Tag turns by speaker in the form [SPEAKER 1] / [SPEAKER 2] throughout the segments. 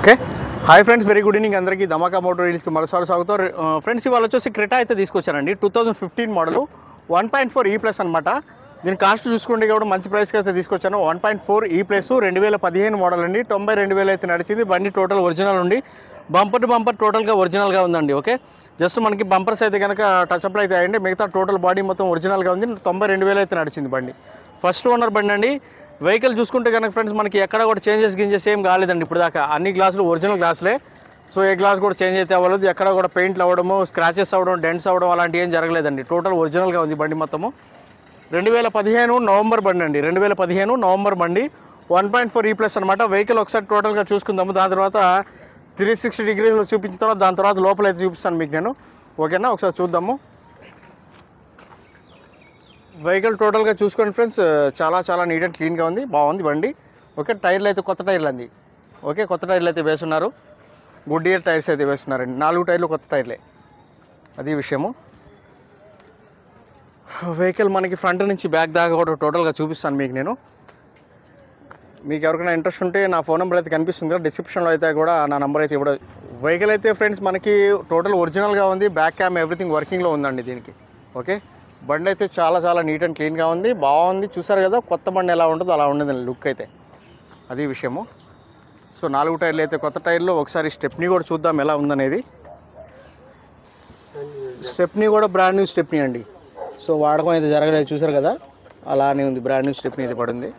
[SPEAKER 1] Okay hi friends, very good evening అందరికీ. ధమాకా motor రీల్స్కి మరోసారి స్వాగతం. ఫ్రెండ్స్ ఇవాళ వచ్చేసి క్రెటా అయితే తీసుకొచ్చానండి. 2015 మోడల్ 1.4 E+ అనమాట. దీని కాస్ట్ చూసుకుంటే కూడా మంచి ప్రైస్కి అయితే తీసుకొచ్చాను. 1.4 E+ 2015 మోడల్ అండి. 92,000 అయితే నడిచింది. బండి టోటల్ ఒరిజినల్ ఉండి బంపర్ టు బంపర్ టోటల్గా ఒరిజినల్గా ఉందండి. ఓకే, జస్ట్ మనకి బంపర్స్ అయితే కనుక టచ్అప్లు అయితే అయ్యండి. మిగతా టోటల్ బాడీ మొత్తం ఒరిజినల్గా ఉంది. 92,000 అయితే నడిచింది బండి. ఫస్ట్ ఓనర్ బండి అండి. వెహికల్ చూసుకుంటే కనుక ఫ్రెండ్స్ మనకి ఎక్కడ కూడా చేంజెస్ ఏం కాలేదండి ఇప్పుడు దాకా. అన్ని గ్లాసులు ఒరిజినల్ గ్లాసులే. సో ఏ గ్లాస్ కూడా చేంజ్ అయితే అవ్వలేదు. ఎక్కడ కూడా పెయింట్లు అవ్వడము, స్క్రాచెస్ అవ్వడం, డెంట్స్ అవ్వడం అలాంటివి ఏం జరగలేదండి. టోటల్ ఒరిజినల్గా ఉంది బండి మొత్తము. 2015 నవంబర్ బండి అండి. 2015 నవంబర్ బండి 1.4 E+ అనమాట. వెహికల్ ఒకసారి టోటల్గా చూసుకుందాము. దాని తర్వాత 360 డిగ్రీలో చూపించిన తర్వాత దాని తర్వాత లోపల అయితే చూపిస్తాను మీకు నేను. ఓకేనా, ఒకసారి చూద్దాము. వెహికల్ టోటల్గా చూసుకోండి ఫ్రెండ్స్, చాలా నీట్ అండ్ క్లీన్గా ఉంది. బాగుంది బండి. ఓకే, టైర్లు అయితే కొత్త టైర్లు అండి. ఓకే, కొత్త టైర్లు అయితే వేస్తున్నారు. గుడ్ ఇయర్ టైర్స్ అయితే వేస్తున్నారండి. 4 టైర్లు కొత్త టైర్లే, అది విషయము. వెహికల్ మనకి ఫ్రంట్ నుంచి బ్యాక్ దాకా కూడా టోటల్గా చూపిస్తాను మీకు నేను. మీకు ఎవరికైనా ఇంట్రెస్ట్ ఉంటే నా ఫోన్ నెంబర్ అయితే కనిపిస్తుంది కదా, డిస్క్రిప్షన్లో అయితే కూడా నా నెంబర్ అయితే ఇవ్వడం. వెహికల్ అయితే ఫ్రెండ్స్ మనకి టోటల్ ఒరిజినల్గా ఉంది. బ్యాక్ క్యామ్ ఎవ్రీథింగ్ వర్కింగ్లో ఉందండి దీనికి. ఓకే, బండి అయితే చాలా నీట్ అండ్ క్లీన్గా ఉంది. బాగుంది. చూసారు కదా కొత్త బండి ఎలా ఉంటుందో అలా ఉండేది లుక్ అయితే, అది విషయము. సో 4 టైర్లు అయితే కొత్త టైర్లు. ఒకసారి స్టెప్నీ కూడా చూద్దాం ఎలా ఉందనేది. స్టెప్నీ కూడా బ్రాండ్ న్యూ స్టెప్నీ అండి. సో వాడకం అయితే జరగలేదు, చూసారు కదా అలానే ఉంది. బ్రాండ్ న్యూ స్టెప్నీ అయితే పడింది.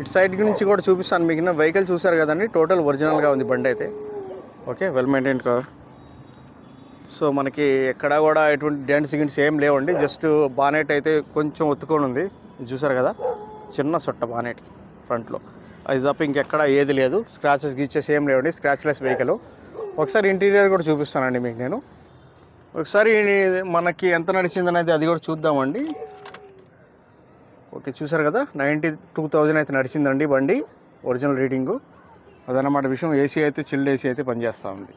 [SPEAKER 1] ఇటు సైడ్ నుంచి కూడా చూపిస్తాను మీకు. వెహికల్ చూసారు కదండి, టోటల్ ఒరిజినల్గా ఉంది బండి అయితే. Okay, well maintain car. So మనకి ఎక్కడ కూడా ఎటువంటి డెంట్స్ గింట్స్ ఏం లేవండి. జస్ట్ బానెట్ అయితే కొంచెం ఒత్తుకొని ఉంది. ఇది చూసారు కదా, చిన్న సొట్ట బానెట్కి ఫ్రంట్లో. అది తప్ప ఇంకెక్కడ ఏది లేదు. స్క్రాచెస్ గీచెస్ ఏం లేవండి. Scratchless vehicle. ఒకసారి ఇంటీరియర్ కూడా చూపిస్తానండి మీకు నేను. ఒకసారి మనకి ఎంత నడిచింది అనేది అది కూడా చూద్దామండి. ఓకే, చూసారు కదా 92,000 అయితే నడిచిందండి బండి. ఒరిజినల్ రీడింగు అదన్నమాట విషయం. ఏసీ అయితే చిల్డ్ ఏసీ అయితే పనిచేస్తూ ఉంది.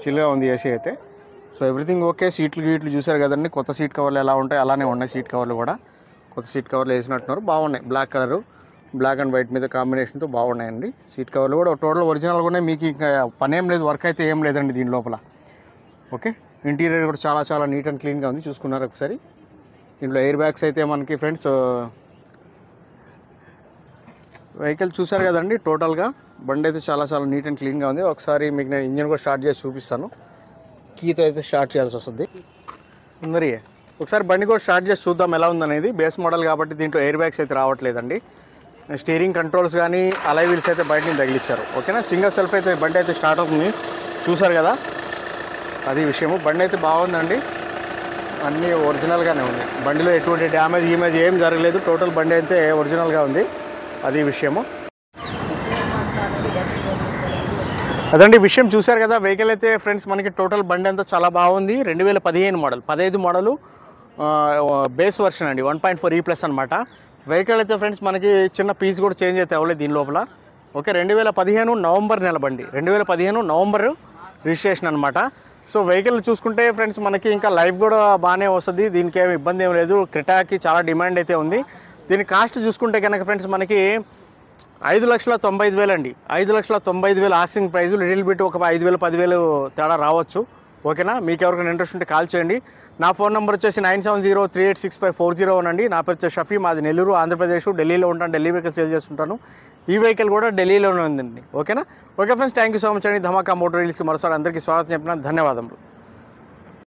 [SPEAKER 1] చిల్గా ఉంది ఏసీ అయితే. So everything okay. సీట్లు చూసారు కదండి. కొత్త సీట్ కవర్లు ఎలా ఉంటాయి అలానే ఉన్నాయి. సీట్ కవర్లు కూడా కొత్త సీట్ కవర్లు వేసినట్టున్నారు. బాగున్నాయి. Black colour, black and white మీద కాంబినేషన్తో బాగున్నాయండి. సీట్ కవర్లు కూడా టోటల్ ఒరిజినల్గా ఉన్నాయి. మీకు ఇంకా పని ఏం లేదు, వర్క్ అయితే ఏం లేదండి దీని లోపల. ఓకే, ఇంటీరియర్ కూడా చాలా నీట్ అండ్ క్లీన్గా ఉంది. చూసుకున్నారు ఒకసారి. దీంట్లో ఎయిర్ బ్యాగ్స్ అయితే మనకి ఫ్రెండ్స్ వెహికల్ చూసారు కదండి. టోటల్గా బండి అయితే చాలా నీట్ అండ్ క్లీన్గా ఉంది. ఒకసారి మీకు నేను ఇంజిన్ కూడా స్టార్ట్ చేసి చూపిస్తాను. కీతో అయితే స్టార్ట్ చేయాల్సి వస్తుంది. మరి ఒకసారి బండి కూడా స్టార్ట్ చేసి చూద్దాం ఎలా ఉందనేది. బేస్ మోడల్ కాబట్టి దీంట్లో ఎయిర్ బ్యాగ్స్ అయితే రావట్లేదండి. స్టీరింగ్ కంట్రోల్స్ కానీ అలై వీల్స్ అయితే బయట నుంచి తగిలిచ్చారు. ఓకేనా, సింగిల్ సెల్ఫ్ అయితే బండి అయితే స్టార్ట్ అవుతుంది. చూసారు కదా, అది విషయము. బండి అయితే బాగుందండి. అన్నీ ఒరిజినల్గానే ఉంది. బండిలో ఎటువంటి డ్యామేజ్ ఏం జరగలేదు. టోటల్ బండి అయితే ఒరిజినల్గా ఉంది, అది విషయము. అదండి విషయం. చూశారు కదా వెహికల్ అయితే ఫ్రెండ్స్ మనకి టోటల్ బండి అంతా చాలా బాగుంది. 2015 మోడల్, 15 మోడలు బేస్ వర్షన్ అండి. 1.4 E+ అనమాట. వెహికల్ అయితే ఫ్రెండ్స్ మనకి చిన్న పీస్ కూడా చేంజ్ అయితే అవ్వలేదు దీని లోపల. ఓకే, 2015 నవంబర్ నెల బండి. 2015 నవంబర్ రిజిస్ట్రేషన్ అనమాట. సో వెహికల్ చూసుకుంటే ఫ్రెండ్స్ మనకి ఇంకా లైఫ్ కూడా బాగానే వస్తుంది. దీనికి ఏమి ఇబ్బంది ఏం లేదు. క్రెటాకి చాలా డిమాండ్ అయితే ఉంది. దీని కాస్ట్ చూసుకుంటే కనుక ఫ్రెండ్స్ మనకి 5,95,000 అండి. 5,95,000 ఆస్కింగ్ ప్రైస్. లిటిల్ బిట్ ఒక 5,000 10,000 తేడా రావచ్చు. ఓకేనా, మీకు ఎవరికైనా ఇంట్రెస్ట్ ఉంటే కాల్ చేయండి. నా ఫోన్ నెంబర్ వచ్చేసి 9703865401 అండి. నా పేరు వచ్చేసి షఫీ. మాది నెల్లూరు, ఆంధ్రప్రదేశ్. ఢిల్లీలో ఉంటాను. ఢిల్లీ వెహికల్ సేల్ చేస్తుంటాను. ఈ వెహికల్ కూడా ఢిల్లీలోనే ఉందండి. ఓకేనా. Okay friends, thank you so much అండి. ధమాకా మోటార్ రీల్స్కి మరోసారి అందరికీ స్వాగతం చెప్పిన ధన్యవాదములు.